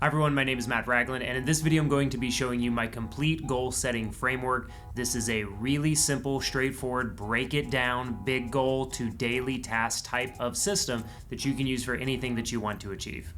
Hi everyone, my name is Matt Ragland, and in this video I'm going to be showing you my complete goal setting framework. This is a really simple, straightforward, break it down, big goal to daily task type of system that you can use for anything that you want to achieve.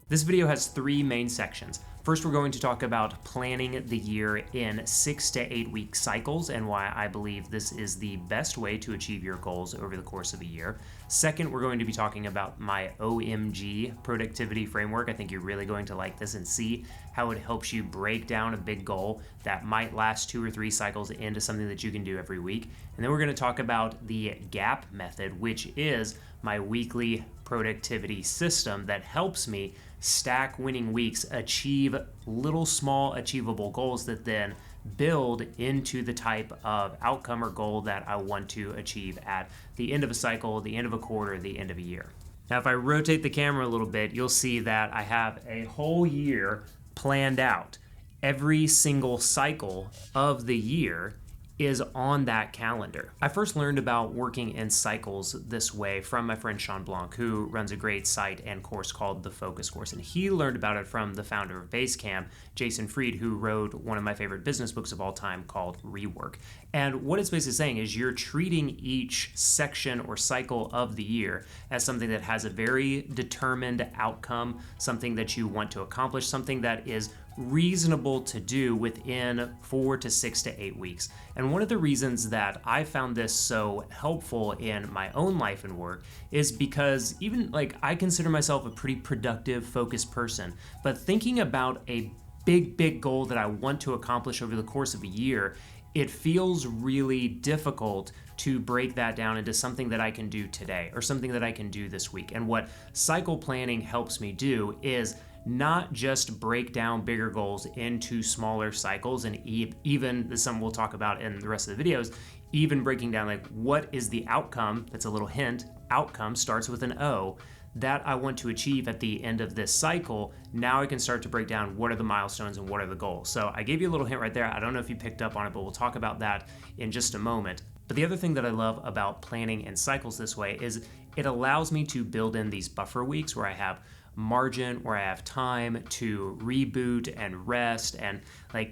This video has three main sections. First, we're going to talk about planning the year in 6 to 8 week cycles and why I believe this is the best way to achieve your goals over the course of a year. Second, we're going to be talking about my OMG productivity framework. I think you're really going to like this and see how it helps you break down a big goal that might last 2 or 3 cycles into something that you can do every week. And then we're going to talk about the GAP method, which is my weekly productivity system that helps me stack winning weeks, achieve little small achievable goals that then build into the type of outcome or goal that I want to achieve at the end of a cycle, the end of a quarter, the end of a year. Now, if I rotate the camera a little bit, you'll see that I have a whole year planned out. Every single cycle of the year is on that calendar. I first learned about working in cycles this way from my friend Sean Blanc, who runs a great site and course called The Focus Course. And he learned about it from the founder of Basecamp, Jason Fried, who wrote one of my favorite business books of all time called Rework. And what it's basically saying is you're treating each section or cycle of the year as something that has a very determined outcome, something that you want to accomplish, something that is reasonable to do within 4 to 6 to 8 weeks. And one of the reasons that I found this so helpful in my own life and work is because even I consider myself a pretty productive, focused person, but thinking about a big goal that I want to accomplish over the course of a year, it feels really difficult to break that down into something that I can do today or something that I can do this week. And what cycle planning helps me do is not just break down bigger goals into smaller cycles, and even this is something we'll talk about in the rest of the videos, even breaking down what is the outcome. That's a little hint. Outcome starts with an O that I want to achieve at the end of this cycle. Now I can start to break down what are the milestones and what are the goals. So I gave you a little hint right there. I don't know if you picked up on it, but we'll talk about that in just a moment. But the other thing that I love about planning in cycles this way is it allows me to build in these buffer weeks where I have margin, where I have time to reboot and rest and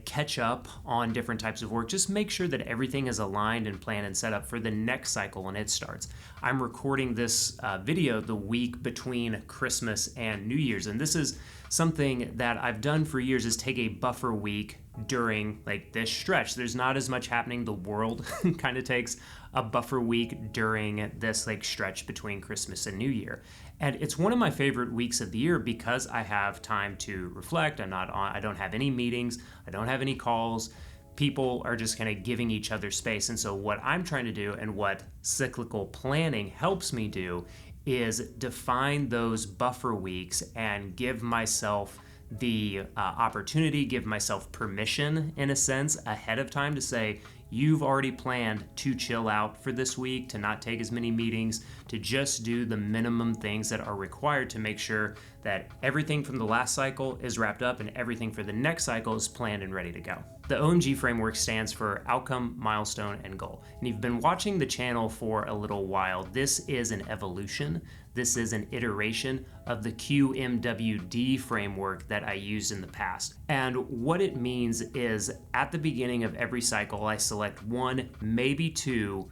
catch up on different types of work. Just make sure that everything is aligned and planned and set up for the next cycle when it starts. I'm recording this video the week between Christmas and New Year's, and this is something that I've done for years, is take a buffer week during this stretch. There's not as much happening. The world kind of takes a buffer week during this stretch between Christmas and New Year. And it's one of my favorite weeks of the year because I have time to reflect. I don't have any meetings. I don't have any calls. People are just kind of giving each other space. And so what I'm trying to do and what cyclical planning helps me do is define those buffer weeks and give myself the opportunity, give myself permission in a sense ahead of time to say, you've already planned to chill out for this week, to not take as many meetings, to just do the minimum things that are required to make sure that everything from the last cycle is wrapped up and everything for the next cycle is planned and ready to go. The OMG framework stands for outcome, milestone, and goal. And you've been watching the channel for a little while. This is an evolution. This is an iteration of the QMWD framework that I used in the past. And what it means is at the beginning of every cycle, I select 1, maybe 2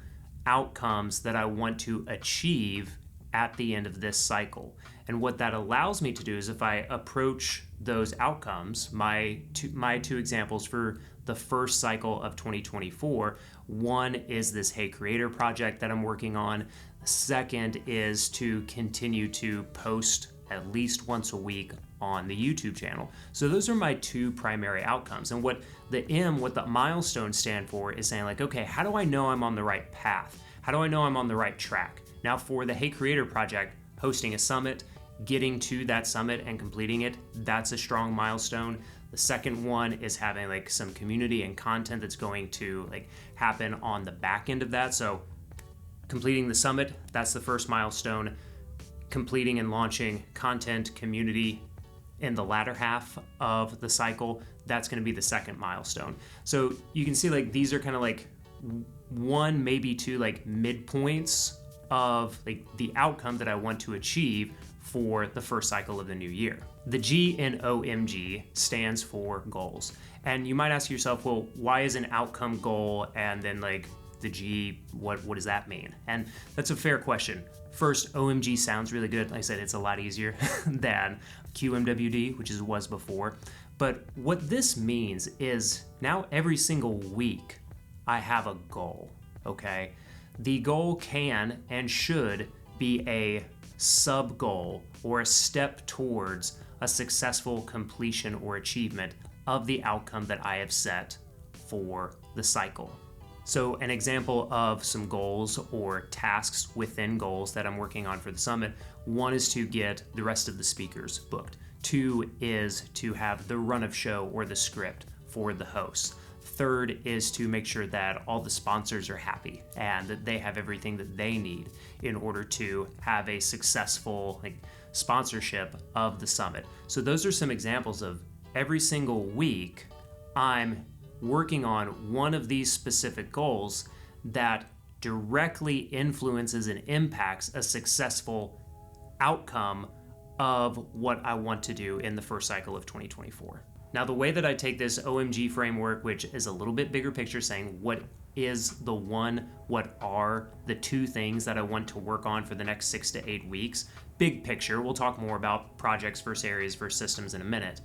outcomes that I want to achieve at the end of this cycle. And what that allows me to do is if I approach those outcomes, my two examples for the first cycle of 2024, one is this Hey Creator project that I'm working on. The second is to continue to post at least once a week on the YouTube channel. So those are my 2 primary outcomes. And what the milestones stand for is saying okay, how do I know I'm on the right path? How do I know I'm on the right track? Now for the Hey Creator project, hosting a summit, getting to that summit and completing it, that's a strong milestone. The second one is having some community and content that's going to happen on the back end of that. So completing the summit, that's the first milestone. Completing and launching content, community in the latter half of the cycle, that's going to be the second milestone. So you can see these are kind of 1, maybe 2 midpoints of like the outcome that I want to achieve for the first cycle of the new year. The G in OMG stands for goals. And you might ask yourself, well, why is an outcome goal and then like the G, what does that mean? And that's a fair question. First, OMG sounds really good. Like I said, it's a lot easier than QMWD, which was before. But what this means is now every single week I have a goal, okay? The goal can and should be a sub-goal or a step towards a successful completion or achievement of the outcome that I have set for the cycle. So an example of some goals or tasks within goals that I'm working on for the summit, one is to get the rest of the speakers booked. 2 is to have the run of show or the script for the hosts. 3rd is to make sure that all the sponsors are happy and that they have everything that they need in order to have a successful sponsorship of the summit. So those are some examples of every single week I'm working on one of these specific goals that directly influences and impacts a successful outcome of what I want to do in the first cycle of 2024. Now, the way that I take this OMG framework, which is a little bit bigger picture, saying what are the 2 things that I want to work on for the next 6 to 8 weeks, big picture, we'll talk more about projects versus areas versus systems in a minute.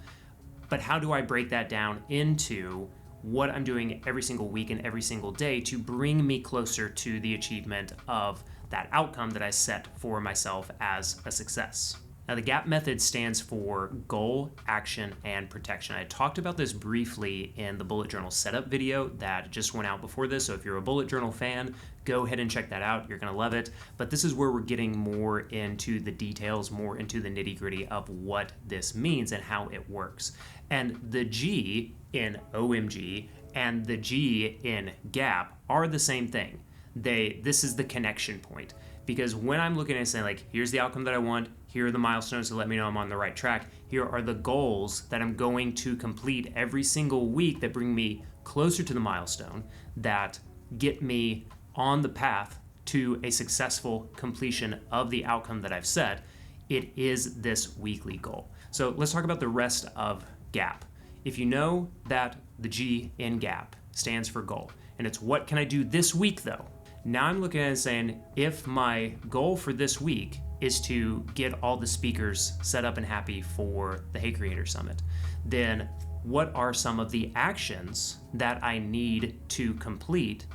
But how do I break that down into what I'm doing every single week and every single day to bring me closer to the achievement of that outcome that I set for myself as a success? Now, the GAP method stands for goal, action, and protection. I talked about this briefly in the bullet journal setup video that just went out before this. So if you're a bullet journal fan, go ahead and check that out. You're going to love it. But this is where we're getting more into the details, more into the nitty-gritty of what this means and how it works. And the G in OMG and the G in GAP are the same thing. This is the connection point. Because when I'm looking at it saying like, here's the outcome that I want, here are the milestones to let me know I'm on the right track, here are the goals that I'm going to complete every single week that bring me closer to the milestone, that get me on the path to a successful completion of the outcome that I've set, it is this weekly goal. So let's talk about the rest of GAP. If you know that the G in GAP stands for goal, and it's what can I do this week though? Now I'm looking at it and saying, if my goal for this week is to get all the speakers set up and happy for the Hey Creator Summit, then what are some of the actions that I need to complete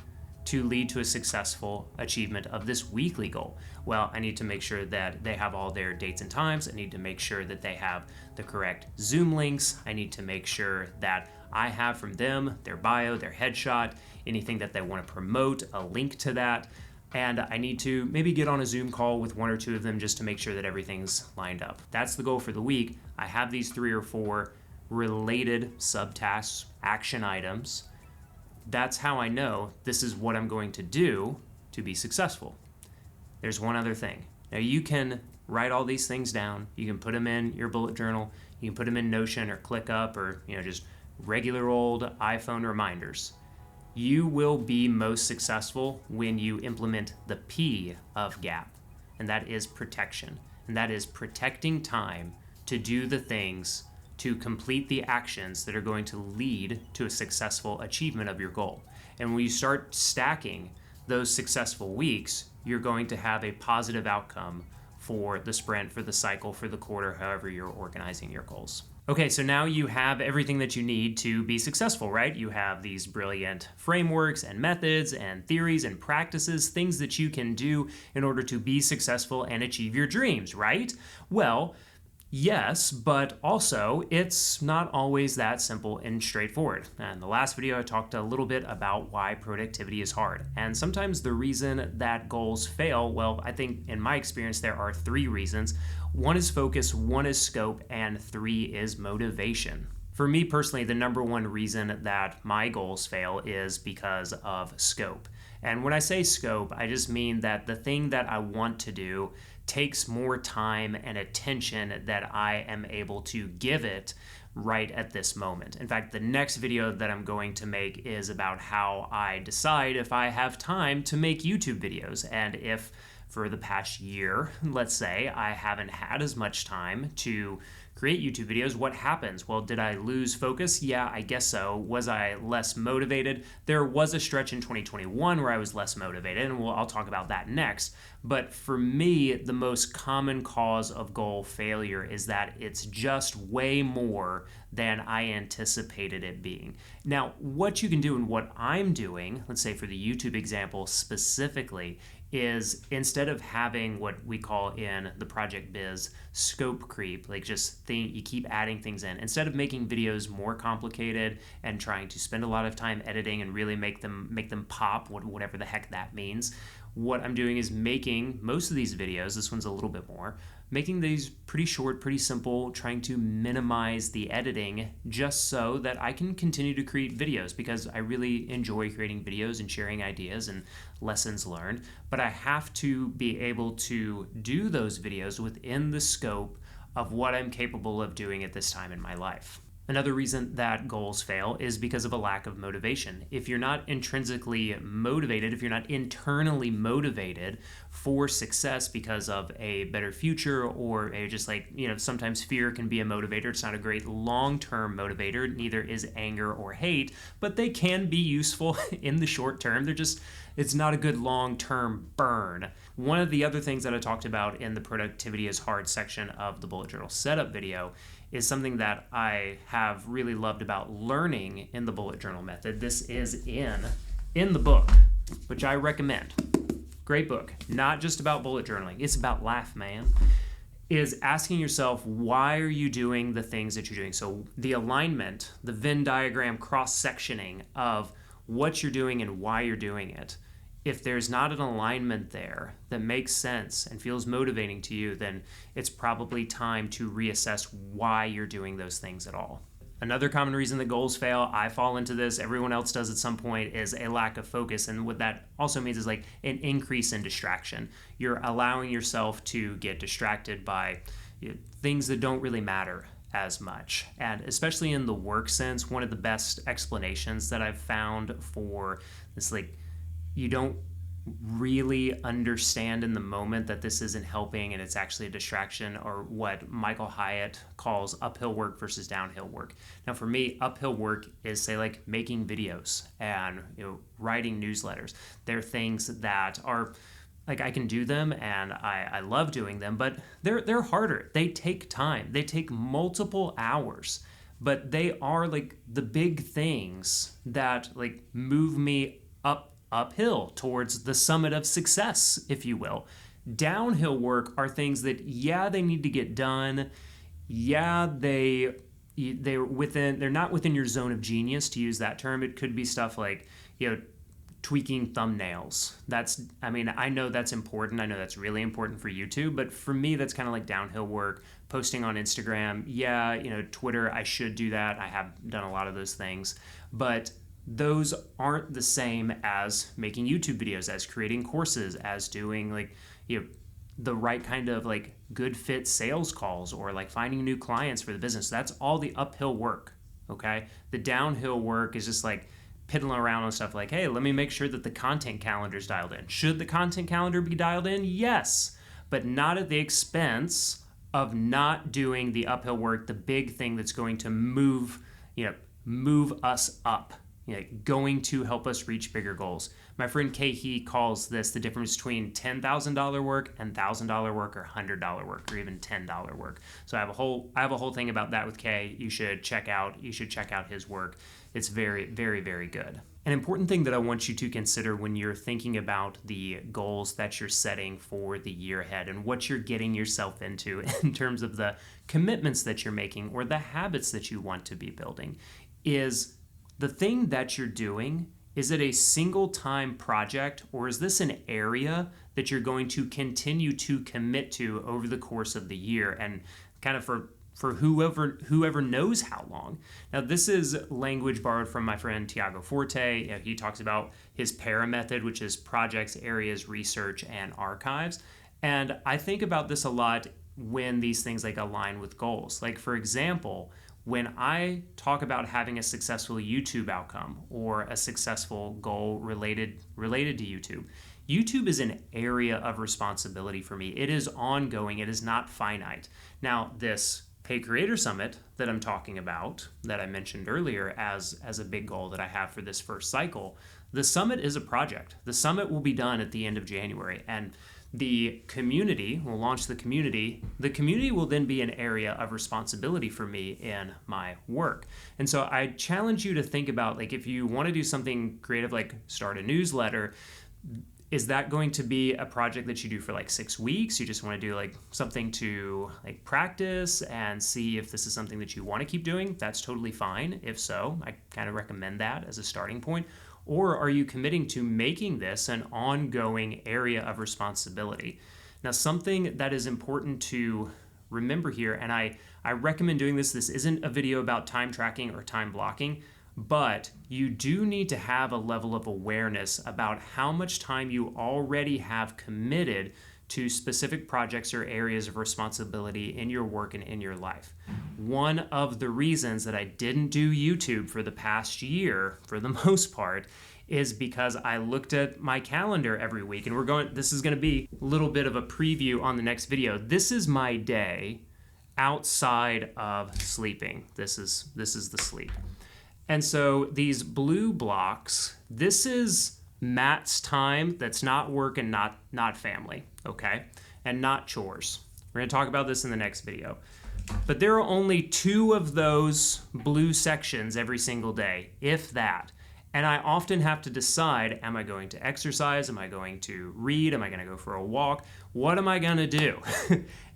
to lead to a successful achievement of this weekly goal? Well, I need to make sure that they have all their dates and times. I need to make sure that they have the correct Zoom links. I need to make sure that I have from them their bio, their headshot, anything that they want to promote, a link to that. And I need to maybe get on a Zoom call with 1 or 2 of them just to make sure that everything's lined up. That's the goal for the week. I have these 3 or 4 related subtasks, action items. That's how I know this is what I'm going to do to be successful. There's one other thing. Now you can write all these things down. You can put them in your bullet journal. You can put them in Notion or ClickUp or just regular old iPhone reminders. You will be most successful when you implement the P of GAP, and that is protection. And that is protecting time to do the things, to complete the actions that are going to lead to a successful achievement of your goal. And when you start stacking those successful weeks, you're going to have a positive outcome for the sprint, for the cycle, for the quarter, however you're organizing your goals. Okay, so now you have everything that you need to be successful, right? You have these brilliant frameworks and methods and theories and practices, things that you can do in order to be successful and achieve your dreams, right? Well, yes, but also it's not always that simple and straightforward. And in the last video, I talked a little bit about why productivity is hard. And sometimes the reason that goals fail, well, I think in my experience, there are 3 reasons. 1 is focus, 1 is scope, and 3 is motivation. For me personally, the number 1 reason that my goals fail is because of scope. And when I say scope, I just mean that the thing that I want to do takes more time and attention that I am able to give it right at this moment. In fact, the next video that I'm going to make is about how I decide if I have time to make YouTube videos, and if for the past year, let's say, I haven't had as much time to create YouTube videos. What happens? Well, did I lose focus? Yeah, I guess so. Was I less motivated? There was a stretch in 2021 where I was less motivated, and I'll talk about that next. But for me, the most common cause of goal failure is that it's just way more than I anticipated it being. Now, what you can do and what I'm doing, let's say for the YouTube example specifically, is instead of having what we call in the project biz scope creep, like just you keep adding things in, instead of making videos more complicated and trying to spend a lot of time editing and really make them pop, whatever the heck that means, what I'm doing is making most of these videos, this one's a little bit more, making these pretty short, pretty simple, trying to minimize the editing just so that I can continue to create videos, because I really enjoy creating videos and sharing ideas and lessons learned. But I have to be able to do those videos within the scope of what I'm capable of doing at this time in my life. Another reason that goals fail is because of a lack of motivation. If you're not intrinsically motivated, if you're not internally motivated for success because of a better future, or just sometimes fear can be a motivator. It's not a great long-term motivator. Neither is anger or hate, but they can be useful in the short term. It's not a good long-term burn. One of the other things that I talked about in the Productivity is Hard section of the bullet journal setup video is something that I have really loved about learning in the bullet journal method. This is in the book, which I recommend. Great book. Not just about bullet journaling. It's about life, man. Is asking yourself, why are you doing the things that you're doing? So the alignment, the Venn diagram cross-sectioning of what you're doing and why you're doing it. If there's not an alignment there that makes sense and feels motivating to you, then it's probably time to reassess why you're doing those things at all. Another common reason that goals fail, I fall into this, everyone else does at some point, is a lack of focus. And what that also means is like an increase in distraction. You're allowing yourself to get distracted by things that don't really matter as much. And especially in the work sense, one of the best explanations that I've found for this, you don't really understand in the moment that this isn't helping and it's actually a distraction, or what Michael Hyatt calls uphill work versus downhill work. Now for me, uphill work is, say, making videos and writing newsletters. They're things that are I can do them and I love doing them, but they're harder. They take time. They take multiple hours, but they are the big things that move me uphill towards the summit of success, if you will. Downhill work are things that, they need to get done. They're not within your zone of genius, to use that term. It could be stuff tweaking thumbnails. I know that's important. I know that's really important for YouTube, but for me, that's kind of downhill work. Posting on Instagram, Twitter, I should do that. I have done a lot of those things, but those aren't the same as making YouTube videos, as creating courses, as doing the right kind of good fit sales calls, or finding new clients for the business. That's all the uphill work. Okay. The downhill work is just piddling around on stuff hey, let me make sure that the content calendar is dialed in. Should the content calendar be dialed in? Yes, but not at the expense of not doing the uphill work, the big thing that's going to move us up. Going to help us reach bigger goals. My friend Kay calls this the difference between $10,000 work and $1,000 work, or $100 work, or even $10 work. So I have a whole thing about that with Kay. You should check out his work. It's very, very, very good. An important thing that I want you to consider when you're thinking about the goals that you're setting for the year ahead and what you're getting yourself into in terms of the commitments that you're making or the habits that you want to be building is the thing that you're doing. Is it a single time project, or is this an area that you're going to continue to commit to over the course of the year and kind of for whoever knows how long? Now, this is language borrowed from my friend Tiago Forte. He talks about his PARA method, which is projects, areas, research, and archives. And I think about this a lot when these things align with goals. For example, when I talk about having a successful YouTube outcome or a successful goal related to YouTube, YouTube is an area of responsibility for me. It is ongoing. It is not finite. Now, this Paid Creator Summit that I'm talking about, that I mentioned earlier as a big goal that I have for this first cycle, the summit is a project. The summit will be done at the end of January, and the community will launch the community. The community will then be an area of responsibility for me in my work. And so I challenge you to think about, like, if you want to do something creative, like start a newsletter, is that going to be a project that you do for like 6 weeks? You just want to do like something to like practice and see if this is something that you want to keep doing? That's totally fine. If so, I kind of recommend that as a starting point. Or are you committing to making this an ongoing area of responsibility? Now, something that is important to remember here, and I recommend doing this isn't a video about time tracking or time blocking, but you do need to have a level of awareness about how much time you already have committed to specific projects or areas of responsibility in your work and in your life. One of the reasons that I didn't do YouTube for the past year, for the most part, is because I looked at my calendar every week, and this is going to be a little bit of a preview on the next video. This is my day outside of sleeping. This is the sleep. And so these blue blocks, this is Matt's time that's not work and not family, okay? And not chores. We're going to talk about this in the next video. But there are only 2 of those blue sections every single day, if that. And I often have to decide, am I going to exercise? Am I going to read? Am I going to go for a walk? What am I going to do?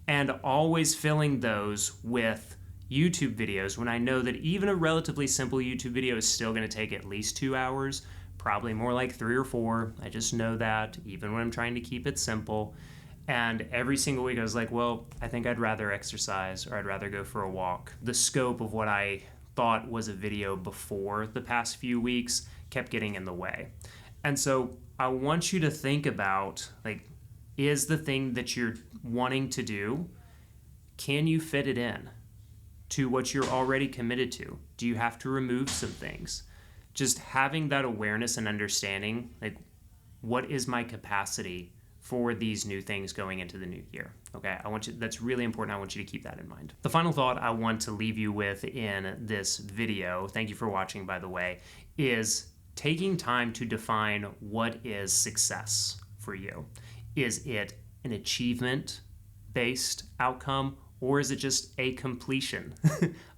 And always filling those with YouTube videos when I know that even a relatively simple YouTube video is still going to take at least 2 hours, probably more like 3 or 4. I just know that, even when I'm trying to keep it simple. And every single week I was like, well, I think I'd rather exercise, or I'd rather go for a walk. The scope of what I thought was a video before the past few weeks kept getting in the way. And so I want you to think about, like, is the thing that you're wanting to do, can you fit it in to what you're already committed to? Do you have to remove some things? Just having that awareness and understanding, like, what is my capacity for these new things going into the new year? Okay, that's really important. I want you to keep that in mind. The final thought I want to leave you with in this video, thank you for watching, by the way, is taking time to define what is success for you. Is it an achievement-based outcome, or is it just a completion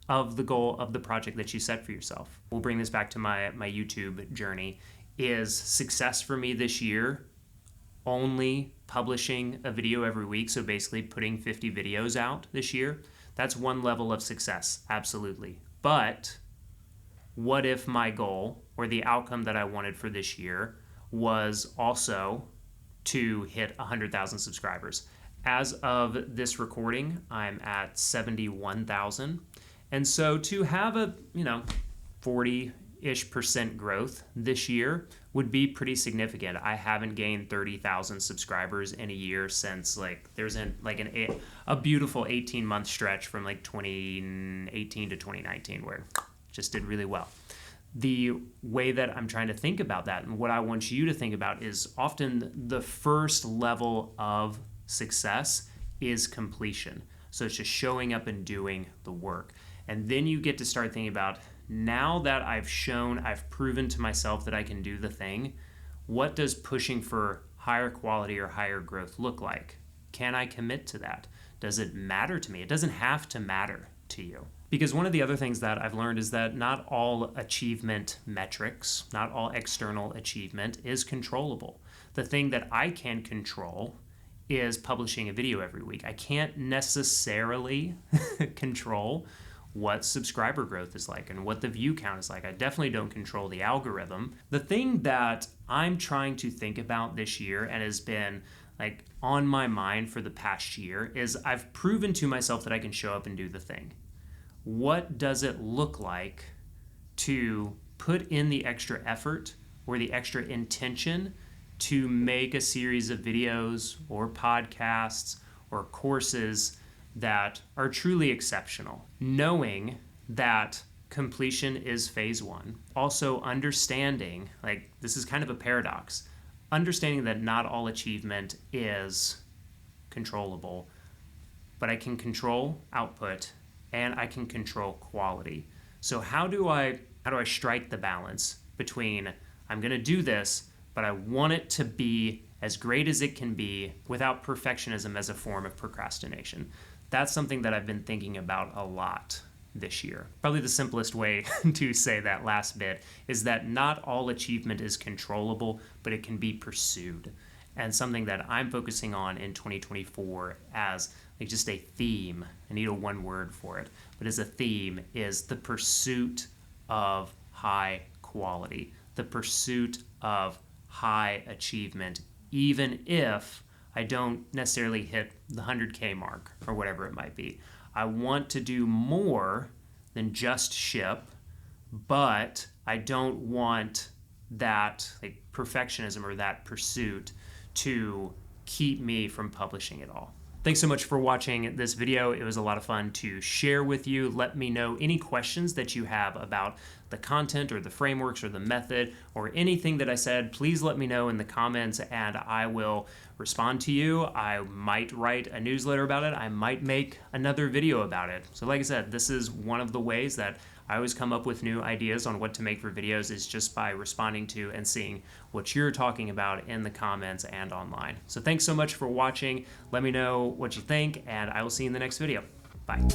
of the goal of the project that you set for yourself? We'll bring this back to my YouTube journey. Is success for me this year only publishing a video every week, so basically putting 50 videos out this year? That's one level of success, absolutely. But what if my goal, or the outcome that I wanted for this year, was also to hit 100,000 subscribers? As of this recording, I'm at 71,000. And so to have a, 40-ish% growth this year would be pretty significant. I haven't gained 30,000 subscribers in a year since there's a beautiful 18-month stretch from 2018 to 2019 where it just did really well. The way that I'm trying to think about that, and what I want you to think about, is often the first level of success is completion. So it's just showing up and doing the work. And then you get to start thinking about, now that I've proven to myself that I can do the thing, what does pushing for higher quality or higher growth look like? Can I commit to that? Does it matter to me? It doesn't have to matter to you. Because one of the other things that I've learned is that not all achievement metrics, not all external achievement is controllable. The thing that I can control is publishing a video every week. I can't necessarily control what subscriber growth is like and what the view count is like. I definitely don't control the algorithm. The thing that I'm trying to think about this year, and has been on my mind for the past year, is I've proven to myself that I can show up and do the thing. What does it look like to put in the extra effort or the extra intention to make a series of videos or podcasts or courses that are truly exceptional, knowing that completion is phase 1. Also understanding, this is kind of a paradox, understanding that not all achievement is controllable, but I can control output and I can control quality. So how do I strike the balance between I'm going to do this, but I want it to be as great as it can be without perfectionism as a form of procrastination? That's something that I've been thinking about a lot this year. Probably the simplest way to say that last bit is that not all achievement is controllable, but it can be pursued. And something that I'm focusing on in 2024 as like just a theme, I need a one word for it, but as a theme is the pursuit of high quality, the pursuit of high achievement, even if I don't necessarily hit the 100K mark or whatever it might be. I want to do more than just ship, but I don't want that like perfectionism or that pursuit to keep me from publishing it all. Thanks so much for watching this video. It was a lot of fun to share with you. Let me know any questions that you have about the content or the frameworks or the method or anything that I said. Please let me know in the comments and I will respond to you. I might write a newsletter about it. I might make another video about it. So like I said, this is one of the ways that I always come up with new ideas on what to make for videos, is just by responding to and seeing what you're talking about in the comments and online. So thanks so much for watching. Let me know what you think, and I will see you in the next video. Bye.